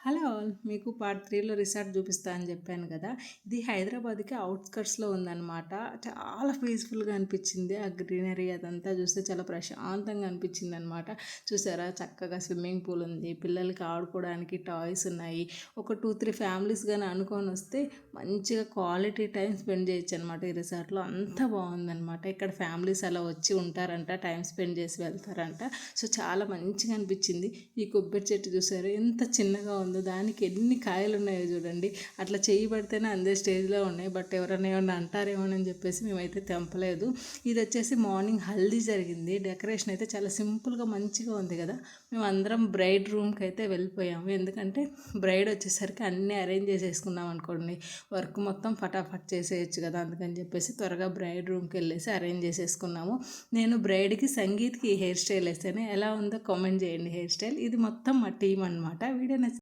Hello all, మీకు part 3లో resort చూపిస్తా అని చెప్పాను కదా. ఇది హైదరాబాద్కి అవుట్స్కట్స్లో ఉందన్నమాట. చాలా పీస్ఫుల్గా అనిపించింది. ఆ గ్రీనరీ అదంతా చూస్తే చాలా ప్రశాంతంగా అనిపించింది అనమాట. చూసారా, చక్కగా స్విమ్మింగ్ పూల్ ఉంది, పిల్లలకి ఆడుకోవడానికి టాయ్స్ ఉన్నాయి. ఒక 2-3 ఫ్యామిలీస్ కానీ అనుకొని వస్తే మంచిగా క్వాలిటీ టైం స్పెండ్ చేయొచ్చు అనమాట. ఈ రిసార్ట్లో అంత బాగుందన్నమాట. ఇక్కడ ఫ్యామిలీస్ అలా వచ్చి ఉంటారంట, టైం స్పెండ్ చేసి వెళ్తారంట. సో చాలా మంచిగా అనిపించింది. ఈ కొబ్బరి చెట్టు చూసారు ఎంత చిన్నగా ఉందో, దానికి ఎన్ని కాయలు ఉన్నాయో చూడండి. అట్లా చేయి పడితేనే అందే స్టేజ్లో ఉన్నాయి. బట్ ఎవరైనా ఏమన్నా అంటారేమోనని చెప్పేసి మేమైతే తెంపలేదు. ఇది వచ్చేసి మార్నింగ్ హల్దీ జరిగింది. డెకరేషన్ అయితే చాలా సింపుల్గా మంచిగా ఉంది కదా. మేము అందరం బ్రైడ్ రూమ్కి అయితే వెళ్ళిపోయాము. ఎందుకంటే బ్రైడ్ వచ్చేసరికి అన్నీ అరేంజ్ చేసేసుకున్నాం అనుకోండి, వర్క్ మొత్తం ఫటాఫట్ చేసేయచ్చు కదా. అందుకని చెప్పేసి త్వరగా బ్రైడ్ రూమ్కి వెళ్ళేసి అరేంజ్ చేసేసుకున్నాము. నేను బ్రైడ్కి సంగీత్కి హెయిర్ స్టైల్ వేసాను. ఎలా ఉందో కామెంట్ చేయండి. హెయిర్ స్టైల్ ఇది మొత్తం మా టీం అనమాట. వీడియో